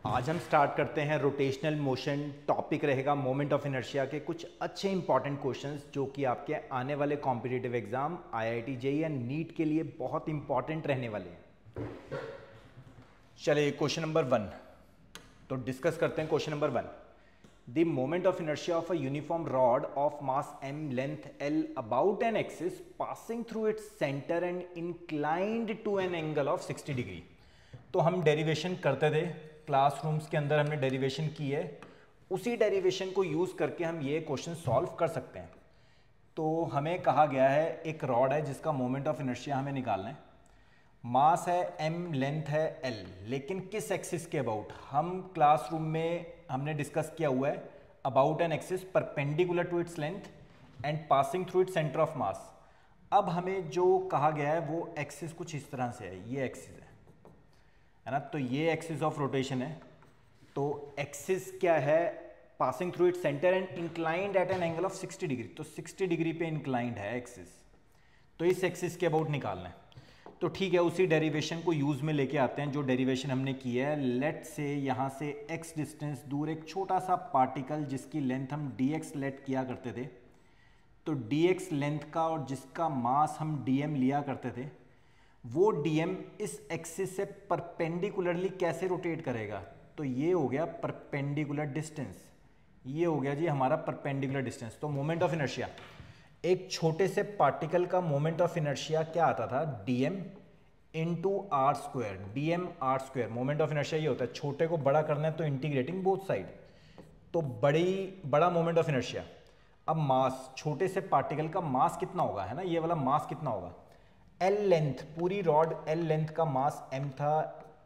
आज हम स्टार्ट करते हैं रोटेशनल मोशन। टॉपिक रहेगा मोमेंट ऑफ इनर्शिया के कुछ अच्छे इंपॉर्टेंट क्वेश्चंस जो कि आपके आने वाले कॉम्पिटिटिव एग्जाम आईआईटी जेईई या नीट के लिए बहुत इंपॉर्टेंट रहने वाले हैं। चलिए क्वेश्चन नंबर 1 तो डिस्कस करते हैं। Question number 1, the moment of inertia of a uniform rod of mass m length l about an axis passing through its centre and inclined to an angle of 60 degree. तो हम derivation करते थे, classrooms के अंदर हमने derivation की है, उसी डेरिवेशन को यूज़ करके हम ये क्वेश्चन सॉल्व कर सकते हैं। तो हमें कहा गया है एक रॉड है जिसका मोमेंट ऑफ इनर्शिया हमें निकालना है, मास है m, लेंथ है l, लेकिन किस एक्सिस के अबाउट। हम क्लासरूम में हमने डिस्कस किया हुआ है about an axis perpendicular to its length and passing through its centre of mass. अब हमें जो कहा गया है वो एक्सिस कुछ इस तरह से है, ये एक्सिस है ना। तो ये एक्सिस ऑफ रोटेशन है। तो एक्सिस क्या है, passing through it centre and inclined at N angle of 60 degree. तो 60 डिग्री पे इंक्लाइंड है एक्सिस, तो इस एक्सिस के अबाउट निकालना है। तो ठीक है, उसी डेरिवेशन को यूज में लेके आते हैं जो डेरिवेशन हमने की है। लेट से यहाँ से x डिस्टेंस दूर एक छोटा सा पार्टिकल जिसकी लेंथ हम dx लेट किया करते थे, तो dx लेंथ का और जिसका मास हम dm लिया करते थे, वो dm इस एक्सिस से परपेंडिकुलरली कैसे रोटेट करेगा। तो ये हो गया परपेंडिकुलर डिस्टेंस, ये हो गया जी हमारा परपेंडिकुलर डिस्टेंस। तो मोमेंट ऑफ इनर्शिया, एक छोटे से पार्टिकल का मोमेंट ऑफ इनर्शिया क्या आता था, dm into r square, dm r square. Moment of inertia ये होता है, छोटे को बड़ा करना है तो इंटीग्रेटिंग बोथ साइड, तो बड़ा मोमेंट ऑफ इनर्शिया। अब मास, छोटे से पार्टिकल का मास कितना होगा, है ना, ये वाला मास कितना होगा, L लेंथ, पूरी रॉड L लेंथ का मास m था,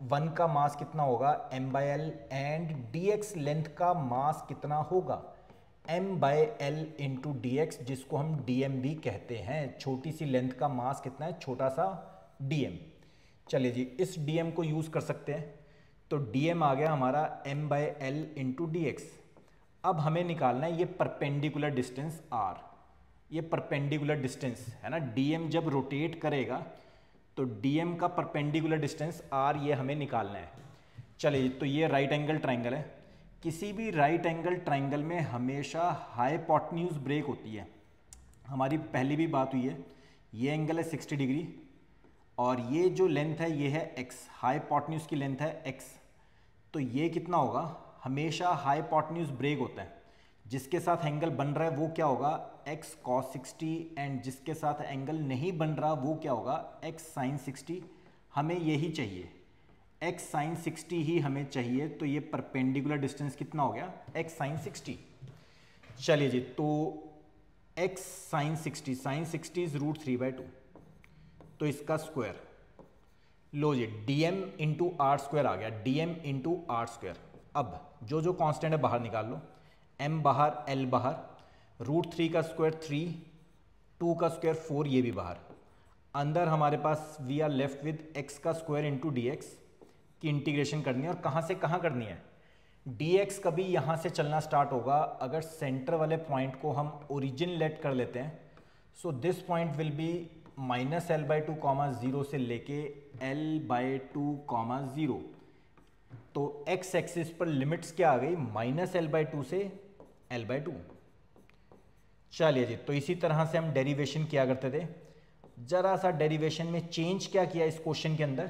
1 का मास कितना होगा m/l, एंड dx लेंथ का मास कितना होगा m/l इंटू dx, जिसको हम dm भी कहते हैं। छोटी सी लेंथ का मास कितना है, छोटा सा dm। चलिए जी, इस dm को यूज कर सकते हैं। तो dm आ गया हमारा m/l इंटू dx। अब हमें निकालना है ये परपेंडिकुलर डिस्टेंस r, ये परपेंडिकुलर डिस्टेंस है ना। dm जब रोटेट करेगा तो dm का परपेंडिकुलर डिस्टेंस r ये हमें निकालना है। चलिए, तो ये राइट एंगल ट्राइंगल है। किसी भी राइट एंगल ट्राइंगल में हमेशा हाइपोटेन्यूज ब्रेक होती है। हमारी पहली भी बात हुई है, ये एंगल है 60 डिग्री और ये जो लेंथ है ये है x, हाइपोटेन्यूज की लेंथ है x। तो ये कितना होगा, हमेशा हाइपोटेन्यूज ब्रेक होता है, जिसके साथ एंगल बन रहा है वो क्या होगा x cos 60, एंड जिसके साथ एंगल नहीं बन रहा वो क्या होगा x sin 60। हमें यही चाहिए, x sin 60 ही हमें चाहिए। तो ये परपेंडिकुलर डिस्टेंस कितना हो गया, x sin 60। चलिए जी, तो x sin 60 इज √3/2, तो इसका स्क्वायर लो जी, dm इंटू आर स्क्वायर आ गया, dm इंटू आर स्क्वायर। अब जो जो कांस्टेंट है बाहर निकाल लो, m बाहर, l बाहर, √3 का स्क्वायर 3, 2 का स्क्वायर 4, ये भी बाहर। अंदर हमारे पास we are left with x का स्क्वायर इंटू dx की इंटीग्रेशन करनी है। और कहाँ से कहाँ करनी है, dx कभी यहाँ से चलना स्टार्ट होगा अगर सेंटर वाले पॉइंट को हम ओरिजिन लेट कर लेते हैं। So this point will be -l/2, 0 से लेके l/2, 0। तो x एक्सिस पर लिमिट्स क्या आ गई, -l/2 से l/2। चलिए जी, तो इसी तरह से हम डेरिवेशन किया करते थे। जरा सा डेरिवेशन में चेंज क्या किया इस क्वेश्चन के अंदर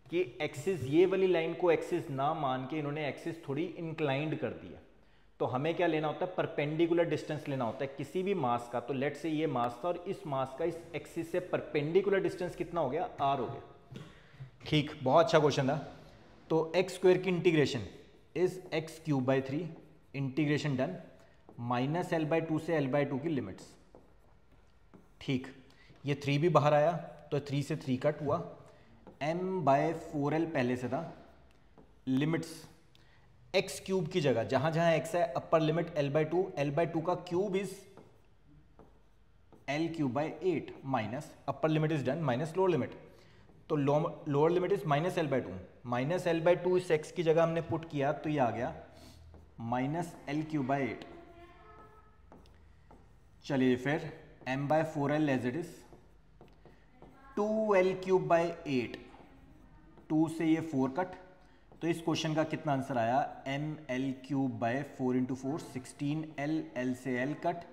कि एक्सिस, ये वाली लाइन को एक्सिस ना मान के इन्होंने एक्सिस थोड़ी इंक्लाइंड कर दिया। तो हमें क्या लेना होता है, परपेंडिकुलर डिस्टेंस लेना होता है किसी भी मास का। तो लेट से ये मास था और इस मास का इस एक्सिस से परपेंडिकुलर डिस्टेंस कितना हो गया, r हो गया। ठीक, बहुत अच्छा क्वेश्चन था। तो x स्क्वायर की integration is x³/3, integration done, -l/2 से l/2 की लिमिट्स। ठीक, ये 3 भी बाहर आया तो 3 से 3 कट हुआ, m/4l पहले से था। लिमिट्स x³ की जगह जहां जहां x है अपर लिमिट l/2, l/2 का cube is l³/8 minus upper limit is done minus lower limit. तो lower limit is -l/2, -l/2 इस x की जगह हमने पुट किया तो ये आ गया -l³/8। चलिए फिर m/4l as it is 2l³/8, 2 से ये 4 कट, तो इस क्वेश्चन का कितना आंसर आया, ml³/4 × 4 16l, l से l कट,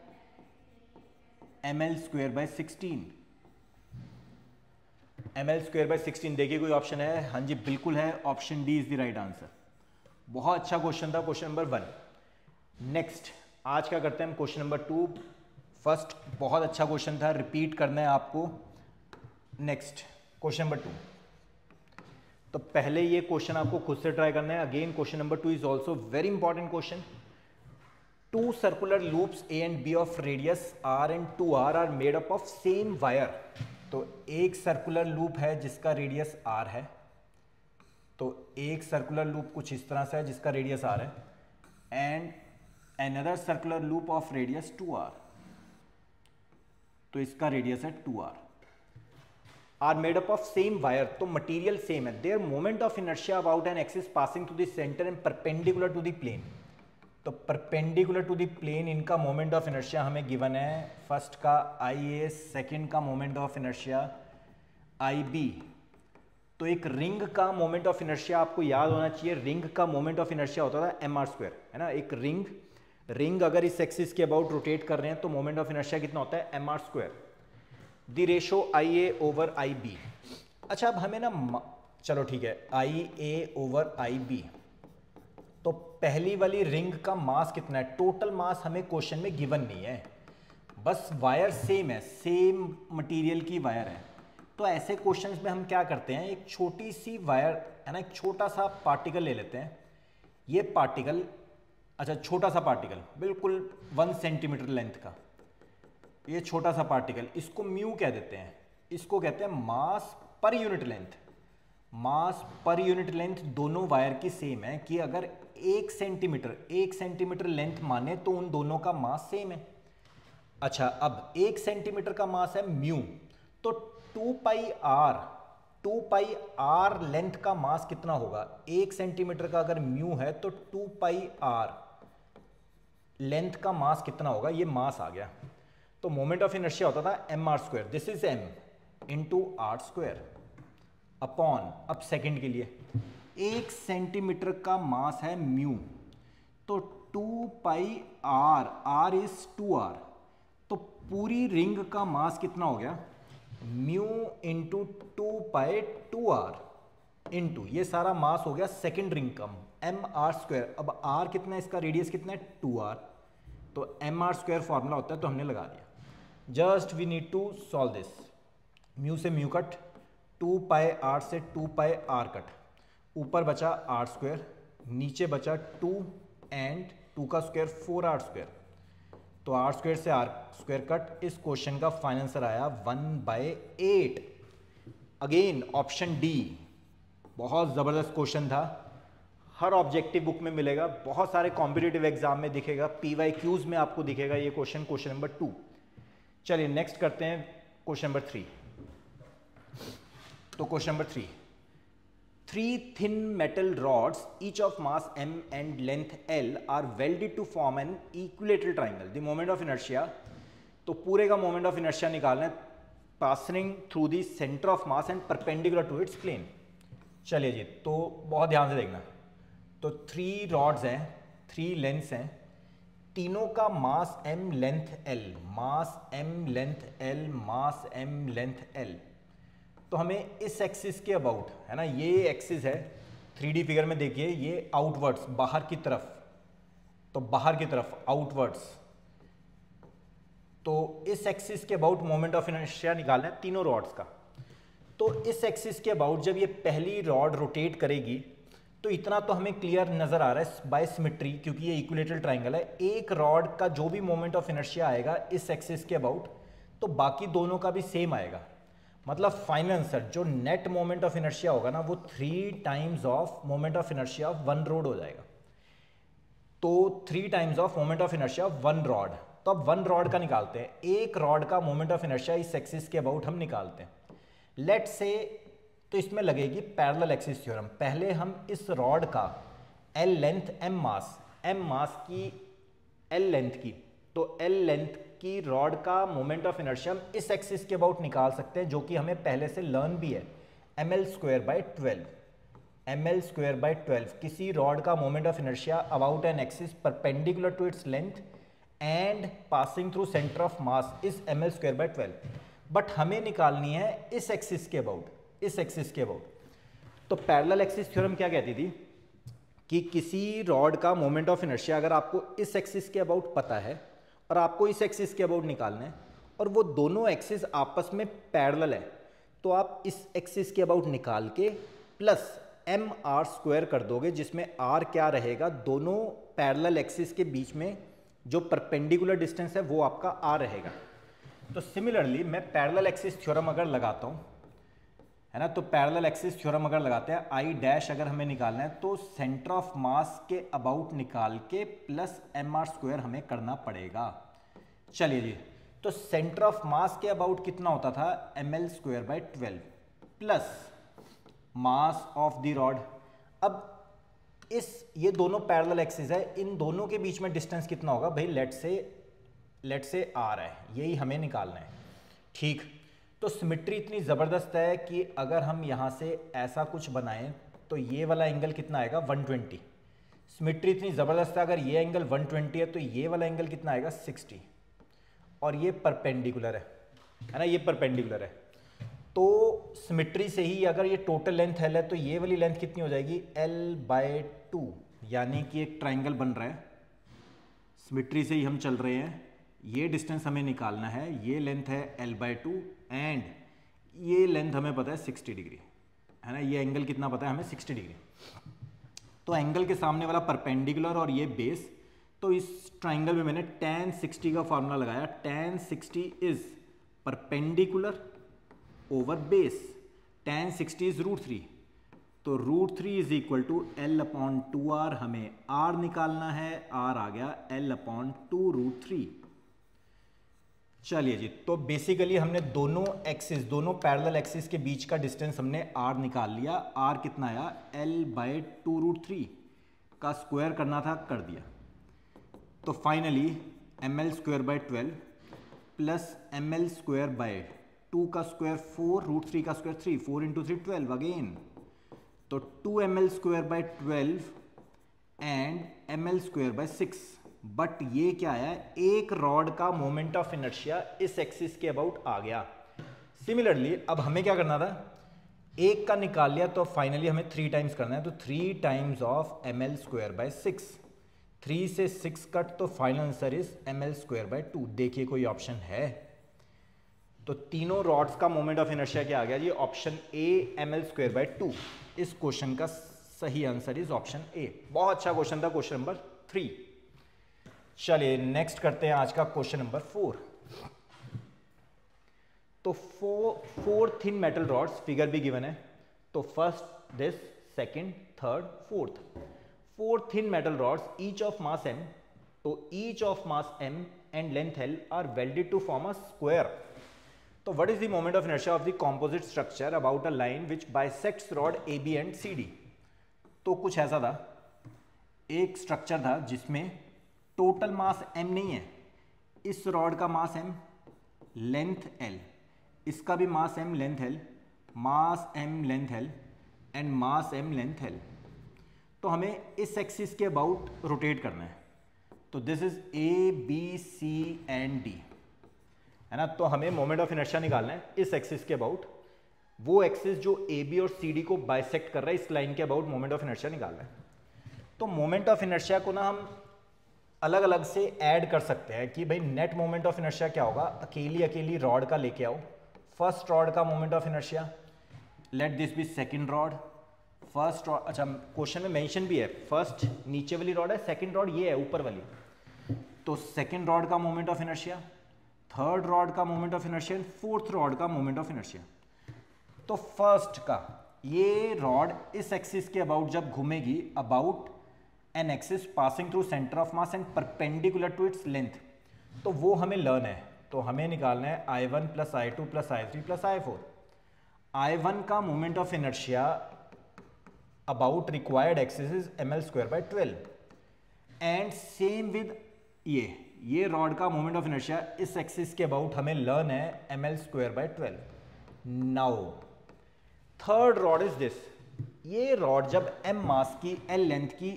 ml²/16 ml²/16 देखिए कोई ऑप्शन है, हाँ जी बिल्कुल है, option D is the right answer. बहुत अच्छा क्वेश्चन था, क्वेश्चन नंबर 1। नेक्स्ट आज क्या करते हैं हम, क्वेश्चन नंबर 2। फर्स्ट बहुत अच्छा क्वेश्चन था, रिपीट करना है आपको। नेक्स्ट क्वेश्चन नंबर 2, तो पहले ये क्वेश्चन आपको खुद से ट्राई करना है। Again question number 2 is also very important question. 2 circular loops A and B of radius R and 2R are made up of same wire। तो एक सर्कुलर लूप है जिसका रेडियस R है, तो एक सर्कुलर लूप कुछ इस तरह से है जिसका रेडियस R है, and another circular loop of radius 2R, तो इसका रेडियस है 2R, are made up of same wire, तो मटेरियल सेम है। Their moment of inertia about an axis passing to the centre and perpendicular to the plane. तो perpendicular to the plane इनका moment of inertia हमें given है, first का IA, second का moment of inertia IB। तो एक ring का moment of inertia आपको याद होना चाहिए, रिंग का मोमेंट ऑफ इनर्शिया होता था mr², है ना। एक रिंग अगर इस एक्सिस के अबाउट रोटेट कर रहे हैं तो मोमेंट ऑफ इनर्शिया कितना होता है, mr², द रेशो IA/IB। अच्छा अब हमें ना, चलो ठीक है, IA/IB। तो पहली वाली रिंग का मास कितना है, टोटल मास हमें क्वेश्चन में गिवन नहीं है, बस वायर सेम है, सेम मटेरियल की वायर है। तो ऐसे क्वेश्चंस में हम क्या करते हैं, एक छोटी सी वायर है ना, एक छोटा सा पार्टिकल ले लेते हैं। ये पार्टिकल, अच्छा छोटा सा पार्टिकल बिल्कुल 1 सेंटीमीटर लेंथ का, ये छोटा सा पार्टिकल, इसको म्यू कह देते हैं, इसको कहते हैं मास पर यूनिट लेंथ। मास पर यूनिट लेंथ दोनों वायर की सेम है कि अगर 1 सेंटीमीटर लेंथ माने तो उन दोनों का मास सेम है। अच्छा अब 1 सेंटीमीटर का मास है म्यू, तो 2πr लेंथ का मास कितना होगा, 1 सेंटीमीटर का अगर म्यू है तो 2πr लेंथ का मास कितना होगा, ये मास आ गया। तो मोमेंट ऑफ इनर्शिया होता था mr², this is m into r² upon, अब सेकंड के लिए 1 सेंटीमीटर का मास है म्यू, तो 2πr, r इज 2r, तो पूरी रिंग का मास कितना हो गया, म्यू इंटू 2π2r इंटू ये सारा मास हो गया सेकंड रिंग का mr²। अब r कितना है, इसका रेडियस कितना है 2r, तो mr² फॉर्मूला होता है, तो हमने लगा दिया। Just we need to solve this, mu से म्यू कट, 2πr से 2πr कट, ऊपर बचा r², नीचे बचा 2 एंड 2 का स्क्वायर 4r², तो r² से r² कट। इस क्वेश्चन का फाइनल आंसर आया 1/8। अगेन ऑप्शन डी, बहुत ज़बरदस्त क्वेश्चन था, हर ऑब्जेक्टिव बुक में मिलेगा, बहुत सारे कॉम्पिटिटिव एग्जाम में दिखेगा, PYQs में आपको दिखेगा ये क्वेश्चन, क्वेश्चन नंबर 2। चलिए नेक्स्ट करते हैं क्वेश्चन नंबर 3। तो question number 3, 3 thin metal rods each of mass m and length l are welded to form an equilateral triangle। The moment of inertia, तो पूरे का मोमेंट ऑफ इनर्शिया निकालना है passing through the centre of mass and perpendicular to its plane. चलिए जी, तो बहुत ध्यान से देखना। तो 3 रॉड्स हैं, 3 लेंथ्स हैं, तीनों का मास m लेंथ l, मास m लेंथ l, मास m लेंथ l। तो हमें इस एक्सिस के अबाउट, है ना, ये एक्सिस है 3D फिगर में देखिए, ये आउटवर्ड्स बाहर की तरफ, तो बाहर की तरफ आउटवर्ड्स, तो इस एक्सिस के अबाउट मोमेंट ऑफ इनर्शिया निकालना है तीनों रॉड्स का। तो इस एक्सिस के अबाउट जब ये पहली रॉड रोटेट करेगी तो इतना तो हमें क्लियर नजर आ रहा है बाय सिमेट्री, क्योंकि ये इक्विलेटरल ट्राइंगल है। एक रॉड का जो भी मोमेंट ऑफ इनर्शिया आएगा इस एक्सिस के अबाउट, तो बाकी दोनों का भी सेम आएगा। मतलब फाइनल आंसर जो नेट मोमेंट ऑफ इनर्शिया होगा ना, वो 3 times of moment of inertia of 1 rod हो जाएगा। तो 3 times of moment of inertia of 1 rod. तो अब 1 रॉड का निकालते हैं, एक रॉड का मोमेंट ऑफ इनर्शिया इस एक्सिस के अबाउट हम निकालते हैं। लेट से, तो इसमें लगेगी पैरेलल एक्सिस थ्योरम। पहले हम इस रॉड का L लेंथ M मास की L लेंथ की, तो L लेंथ की रॉड का मोमेंट ऑफ इनर्शिया हम इस एक्सिस के अबाउट निकाल सकते हैं, जो कि हमें पहले से लर्न भी है, ml² by 12। ml square by 12 किसी रॉड का moment of inertia about an axis perpendicular to its length and passing through centre of mass is ml square by 12। But हमें निकालनी है इस एक्सिस के अबाउट, इस एक्सिस के अबाउट। तो पैरेलल एक्सिस थ्योरम क्या कहती थी कि किसी रॉड का मोमेंट ऑफ इनर्शिया अगर आपको इस एक्सिस के अबाउट पता है और आपको इस एक्सिस के अबाउट निकालना है और वो दोनों एक्सिस आपस में पैरेलल है, तो आप इस एक्सिस के अबाउट निकाल के प्लस एम आर स्क्वायर कर दोगे, जिसमें आर क्या रहेगा, दोनों पैरेलल एक्सिस के बीच में जो परपेंडिकुलर डिस्टेंस है वो आपका आर रहेगा। तो सिमिलरली मैं पैरेलल एक्सिस थ्योरम अगर लगाता हूँ, है ना, तो पैरेलल एक्सिस थ्योरम अगर लगाते हैं, आई डैश अगर हमें निकालना है तो सेंटर ऑफ मास के अबाउट निकाल के प्लस एम आर स्क्वायर हमें करना पड़ेगा। चलिए जी, तो सेंटर ऑफ मास के अबाउट कितना होता था, M L square by 12 plus mass of the rod. अब ये दोनों पैरेलल एक्सिस है, इन दोनों के बीच में डिस्टेंस कितना होगा भाई, लेट से आर है, यही हमें निकालना है। ठीक, तो सिमेट्री इतनी ज़बरदस्त है कि अगर हम यहाँ से ऐसा कुछ बनाएं तो ये वाला एंगल कितना आएगा, 120। सिमेट्री इतनी ज़बरदस्त है, अगर ये एंगल 120 है तो ये वाला एंगल कितना आएगा, 60, और ये परपेंडिकुलर है ना, ये परपेंडिकुलर है। तो सिमेट्री से ही अगर ये टोटल लेंथ L है तो ये वाली लेंथ कितनी हो जाएगी, L/2, यानी कि एक ट्राइंगल बन रहा है। सिमेट्री से ही हम चल रहे हैं, ये डिस्टेंस हमें निकालना है, ये लेंथ है L/2 एंड ये लेंथ हमें पता है 60 डिग्री, है ना, ये एंगल कितना पता है हमें, 60 डिग्री। तो एंगल के सामने वाला परपेंडिकुलर और ये बेस, तो इस ट्राइंगल में मैंने tan 60 का फॉर्मूला लगाया, tan 60 is perpendicular over base, tan 60 is √3, तो √3 इज इक्वल टू L/2R, हमें R निकालना है, R आ गया L/2 √3। चलिए जी, तो बेसिकली हमने दोनों एक्सिस, दोनों पैरेलल एक्सिस के बीच का डिस्टेंस हमने R निकाल लिया। R कितना आया, L/2 √3 का स्क्वायर करना था, कर दिया। तो finally ml square by 12 plus ml square by 2 का स्क्वायर 4, √3 का स्क्वायर 3, 4 इंटू 3 12 अगेन, तो 2 ml square by 12 and ml square bye 6। But ये क्या है, एक रॉड का मोमेंट ऑफ इनर्शिया इस एक्सिस के अबाउट आ गया। सिमिलरली अब हमें क्या करना था, एक का निकाल लिया तो फाइनली हमें 3 टाइम्स करना है, तो 3 times of ml square bye 6, 3 से 6 कट, तो final answer is ml square by 2। देखिए कोई ऑप्शन है, तो तीनों रॉड्स का मोमेंट ऑफ इनर्शिया क्या आ गया जी, option A ml square by 2। इस क्वेश्चन का सही आंसर इज ऑप्शन ए। बहुत अच्छा क्वेश्चन था, क्वेश्चन नंबर 3। चलिए नेक्स्ट करते हैं आज का क्वेश्चन नंबर 4। तो 4 थिन मेटल रॉड्स फिगर भी गिवन है, तो first this, second, third, fourth, 4 thin metal rods each of mass m, तो each of mass m and length l are welded to form a square. तो what is the moment of inertia of the composite structure about a line which bisects rod AB and CD। तो कुछ ऐसा था, एक structure था जिसमें total mass m नहीं है, इस रॉड का मास m, लेंथ l, इसका भी मास m, length l, mass m, length l and mass m, length l। तो हमें इस एक्सिस के अबाउट रोटेट करना है, तो this is A, B, C and D, है ना। तो हमें मोमेंट ऑफ इनर्शिया निकालना है इस एक्सिस के अबाउट, वो एक्सिस जो AB और CD को बाइसेक्ट कर रहा है, इस लाइन के अबाउट मोमेंट ऑफ इनर्शिया निकालना है। तो मोमेंट ऑफ इनर्शिया को ना हम अलग अलग से ऐड कर सकते हैं कि भाई नेट मोमेंट ऑफ इनर्शिया क्या होगा, अकेली रॉड का लेके आओ, फर्स्ट रॉड का moment of inertia, let this be second rod, first rod, अच्छा क्वेश्चन में मेंशन भी है, फर्स्ट नीचे वाली रॉड है, सेकंड रॉड ये है ऊपर वाली, तो सेकंड रॉड का moment of inertia, third rod का moment of inertia, fourth rod का मोमेंट ऑफ इनर्शिया। तो फर्स्ट का, ये रॉड इस एक्सिस के अबाउट जब घूमेगी, about an axis passing through centre of mass and perpendicular to its length, तो वो हमें लर्न है, तो हमें निकालना है I1 plus I2 plus I3 plus I4। I1 का moment of inertia about required axis is ml square by 12 and same with ये रॉड का मोमेंट ऑफ इनर्शिया इस एक्सिस के अबाउट हमें लर्न है ml square by 12। Now third rod is this, ये rod जब m मास की l लेंथ की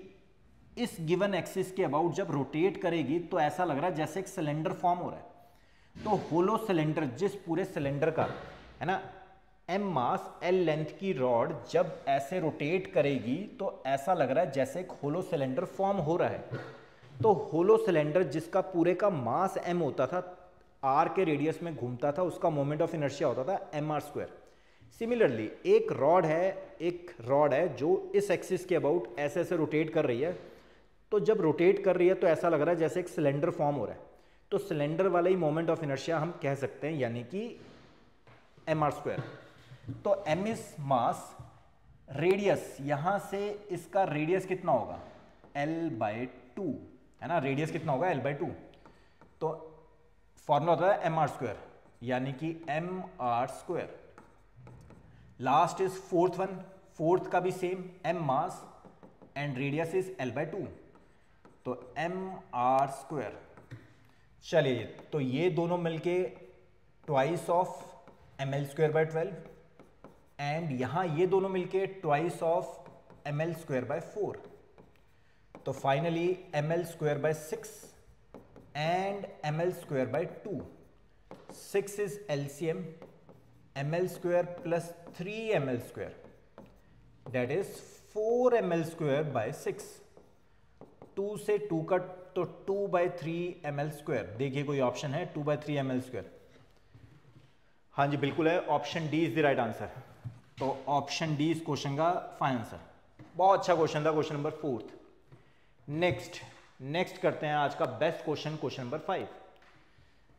इस गिवन एक्सिस के अबाउट जब रोटेट करेगी तो ऐसा लग रहा है जैसे एक सिलेंडर फॉर्म हो रहा है। तो होलो सिलेंडर, जिस पूरे सिलेंडर का है ना m मास l लेंथ की रॉड जब ऐसे रोटेट करेगी तो ऐसा लग रहा है जैसे एक होलो सिलेंडर फॉर्म हो रहा है। तो होलो सिलेंडर जिसका पूरे का मास m होता था, r के रेडियस में घूमता था, उसका मोमेंट ऑफ इनर्शिया होता था mr²। सिमिलरली एक रॉड है जो इस एक्सिस के अबाउट ऐसे ऐसे रोटेट कर रही है। तो जब रोटेट कर रही है तो ऐसा लग रहा है जैसे एक सिलेंडर फॉर्म हो रहा है। तो सिलेंडर वाला ही मोमेंट ऑफ इनर्शिया हम कह सकते हैं, यानी कि mr²। तो m इज मास, रेडियस यहां से इसका रेडियस कितना होगा l/2 है ना, रेडियस कितना होगा l/2। तो फॉर्मूला होता है mr², यानी कि mr²। Last is fourth one, fourth का भी same, m mass and radius is l/2, तो mr²। चलिए, तो ये दोनों मिलके ट्वाइस ऑफ ml²/12 एंड यहां ये दोनों मिलके ट्वाइस ऑफ ml²/4। तो finally ml²/6 and ml²/2। 6 is LCM, ml² plus 3ml², that is 4ml²/6। 2 से 2 कट तो 2/3 ml²। देखिए कोई ऑप्शन है 2/3 ml²? हाँ जी बिल्कुल है, option D is the right answer. तो ऑप्शन डी इस क्वेश्चन का फाइनल आंसर। बहुत अच्छा क्वेश्चन था, क्वेश्चन नंबर 4। नेक्स्ट करते हैं आज का बेस्ट क्वेश्चन, क्वेश्चन नंबर 5।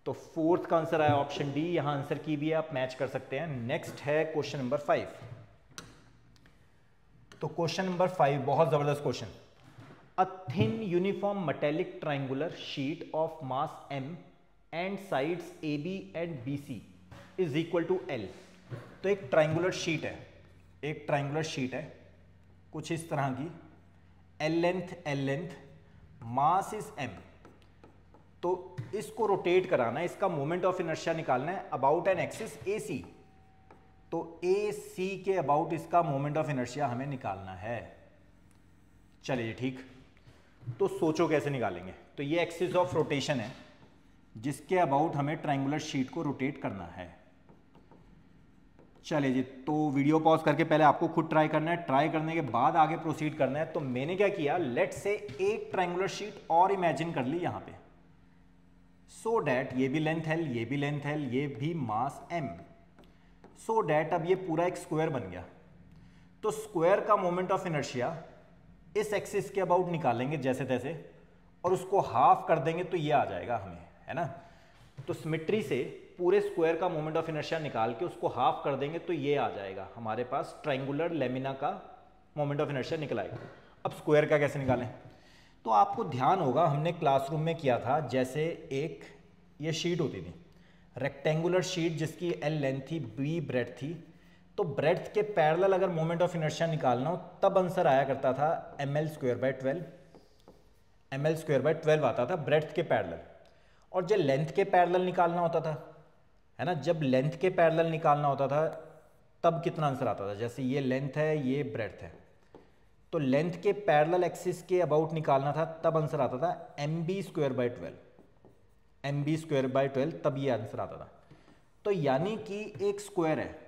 तो 4th का आंसर आया ऑप्शन डी, यहां आंसर की भी आप मैच कर सकते हैं। नेक्स्ट है क्वेश्चन नंबर 5। तो क्वेश्चन नंबर 5 बहुत जबरदस्त question. A thin uniform metallic triangular sheet of mass m and sides AB and BC is equal to L। तो एक ट्राइंगुलर शीट है, कुछ इस तरह की, L length, mass is m। तो इसको रोटेट कराना है, इसका मोमेंट ऑफ इनर्शिया निकालना है अबाउट एन एक्सिस AC। तो AC के अबाउट इसका मोमेंट ऑफ इनर्शिया हमें निकालना है। चलिए ठीक, तो सोचो कैसे निकालेंगे। तो ये एक्सिस ऑफ रोटेशन है जिसके अबाउट हमें ट्राइंगुलर शीट को रोटेट करना है। चलिए जी, तो वीडियो पॉज करके पहले आपको खुद ट्राई करना है, ट्राई करने के बाद आगे प्रोसीड करना है। तो मैंने क्या किया, लेट से एक ट्राइंगुलर शीट और इमेजिन कर ली यहां पे, सो डैट ये भी लेंथ है, ये भी लेंथ है, ये भी मास m, सो डैट अब ये पूरा एक स्क्वायर बन गया। तो स्क्वायर का मोमेंट ऑफ इनर्शिया इस एक्सिस के अबाउट निकालेंगे जैसे तैसे, और उसको हाफ कर देंगे तो ये आ जाएगा हमें, है ना। तो सिमेट्री से पूरे स्क्वायर का मोमेंट ऑफ इनर्शिया निकाल के उसको हाफ कर देंगे तो ये आ जाएगा हमारे पास, ट्राइंगुलर लेमिना का मोमेंट ऑफ इनर्शिया निकल आएगा। अब स्क्वायर का कैसे निकालें, तो आपको ध्यान होगा हमने क्लासरूम में किया था, जैसे एक ये शीट होती थी, रेक्टेंगुलर शीट जिसकी L लेंथ थी, B ब्रेड्थ थी। तो ब्रेड्थ के पैरेलल अगर मोमेंट ऑफ इनर्शिया निकालना हो तब आंसर आया करता था ml²/12 आता था ब्रेड्थ के पैरेलल। और जब लेंथ के पैरेलल निकालना होता था, है ना, जब लेंथ के पैरेलल निकालना होता था तब कितना आंसर आता था, जैसे ये लेंथ है, ये ब्रेड्थ है, तो लेंथ के पैरेलल एक्सिस के अबाउट निकालना था तब आंसर आता था mb²/12, तब ये आंसर आता था। तो यानी कि एक स्क्वायर है,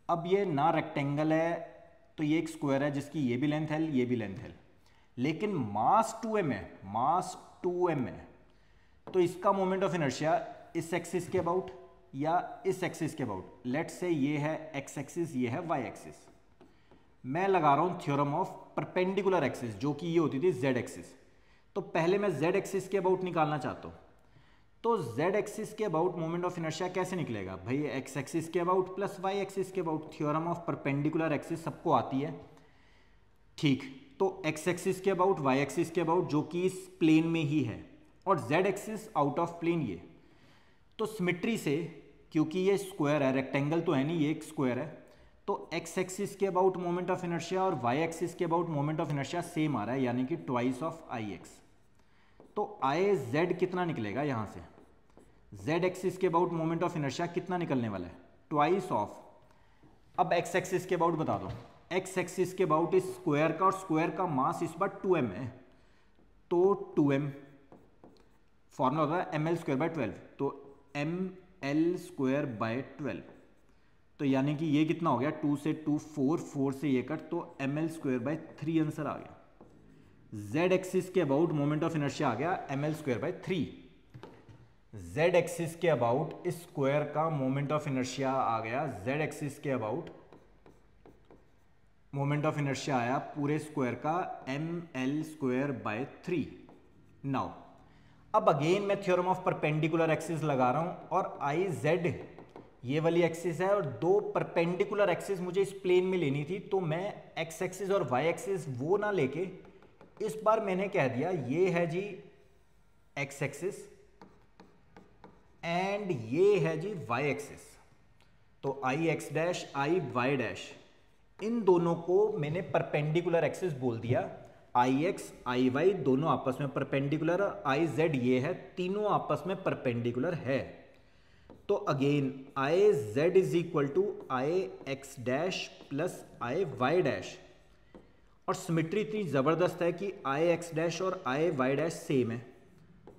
अब ये ना रेक्टेंगल है, तो ये एक स्क्वायर है जिसकी ये भी लेंथ है, ये भी लेंथ है, लेकिन मास 2m है, मास 2m है। तो इसका मोमेंट ऑफ इनर्शिया इस एक्सिस के अबाउट या इस एक्सिस के अबाउट, लेट्स से ये है x एक्सिस, ये है y एक्सिस। मैं लगा रहा हूं थ्योरम ऑफ परपेंडिकुलर एक्सिस, जो कि ये होती थी z एक्सिस। तो पहले मैं z एक्सिस के अबाउट निकालना चाहता हूं, तो z एक्सिस के अबाउट मोमेंट ऑफ इनर्शिया कैसे निकलेगा भाई, x एक्सिस के अबाउट प्लस y एक्सिस के about. Theorem of perpendicular axis सबको आती है, ठीक। तो x एक्सिस के अबाउट, y एक्सिस के अबाउट, जो कि इस प्लेन में ही है, और z axis out of plane ये। तो सिमेट्री से, क्योंकि ये स्क्वायर है, रेक्टेंगल तो है नहीं, ये एक स्क्वायर है, तो x एक्सिस के अबाउट मोमेंट ऑफ इनर्शिया और y एक्सिस के about moment of inertia same आ रहा है, यानी कि ट्वाइस ऑफ ix। तो iz कितना निकलेगा यहां से, z एक्सिस के अबाउट मोमेंट ऑफ इनर्शिया कितना निकलने वाला है, ट्वाइस ऑफ। अब x एक्सिस के अबाउट बता दो, एक्स एक्सिस के अबाउट इस स्क्वायर का, और स्क्वायर का मास इस बार 2m है, तो 2m फॉर्मूला होता है ml² / 12, तो ml²/12, तो यानी कि ये कितना हो गया, 2 से 2 4, 4 से ये कट, तो ml²/3 आंसर आ गया। z एक्सिस के अबाउट मोमेंट ऑफ इनर्शिया आ गया ml²/3। z एक्सिस के अबाउट इस स्क्वायर का मोमेंट ऑफ इनर्शिया आ गया, z एक्सिस के अबाउट मोमेंट ऑफ इनर्शिया आया पूरे स्क्वायर का ml²/3। नाउ अब अगेन मैं थ्योरम ऑफ परपेंडिकुलर एक्सिस लगा रहा हूं, और आई जेड ये वाली एक्सिस है, और दो परपेंडिकुलर एक्सिस मुझे इस प्लेन में लेनी थी, तो मैं एक्स एक्सिस और वाई एक्सिस वो ना लेके इस बार मैंने कह दिया ये है जी एक्स एक्सिस एंड ये है जी वाई एक्सिस। तो I X dash I Y dash, इन दोनों को मैंने परपेंडिकुलर एक्सिस बोल दिया। आई एक्स आई वाई दोनों आपस में परपेंडिकुलर, आई जेड ये है, तीनों आपस में परपेंडिकुलर है। तो again I Z is equal to I X dash plus I Y dash, और सिमेट्री इतनी ज़बरदस्त है कि आई एक्स डैश और आई वाई डैश सेम है,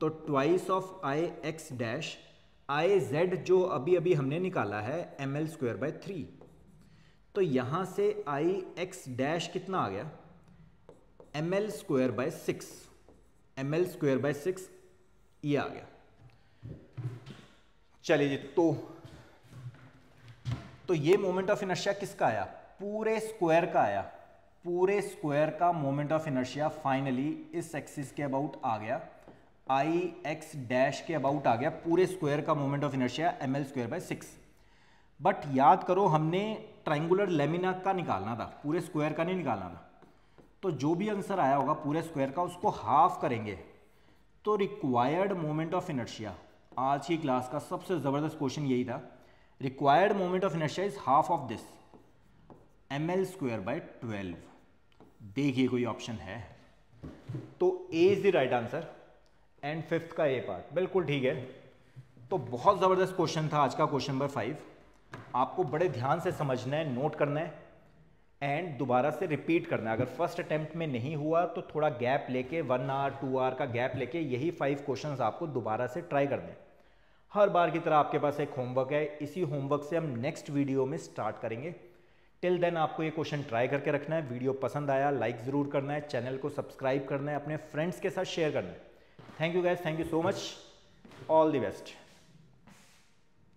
तो twice of I X dash I Z जो अभी अभी हमने निकाला है ml²/3, तो यहाँ से आई एक्स डैश कितना आ गया ml²/6, ml²/6 ये आ गया। चलिए जी, तो ये मोमेंट ऑफ इनर्शिया किसका आया, पूरे स्क्वायर का आया, पूरे स्क्वायर का मोमेंट ऑफ इनर्शिया फाइनली इस एक्सिस के अबाउट आ गया, आई एक्स डैश के अबाउट आ गया, पूरे स्क्वायर का moment of inertia ml²/6। But याद करो हमने ट्रायंगुलर लेमिना का निकालना था, पूरे स्क्वायर का नहीं निकालना था, तो जो भी आंसर आया होगा पूरे स्क्वायर का उसको हाफ करेंगे, तो रिक्वायर्ड मोमेंट ऑफ इनर्शिया, आज की क्लास का सबसे ज़बरदस्त क्वेश्चन यही था, required moment of inertia is half of this ml²/12। देखिए कोई ऑप्शन है, तो A is the right answer and fifth का ए पार्ट बिल्कुल ठीक है। तो बहुत ज़बरदस्त क्वेश्चन था आज का क्वेश्चन नंबर 5, आपको बड़े ध्यान से समझना है, नोट करना है एंड दोबारा से रिपीट करना है। अगर फर्स्ट अटेम्प्ट में नहीं हुआ तो थोड़ा गैप लेके 1 आवर 2 आवर का गैप लेके यही 5 क्वेश्चंस आपको दोबारा से ट्राई करने हैं। हर बार की तरह आपके पास एक होमवर्क है, इसी होमवर्क से हम नेक्स्ट वीडियो में स्टार्ट करेंगे। टिल देन आपको ये क्वेश्चन ट्राई करके रखना है। वीडियो पसंद आया लाइक ज़रूर करना है, चैनल को सब्सक्राइब करना है, अपने फ्रेंड्स के साथ शेयर करना है। Thank you guys, thank you so much, all the best.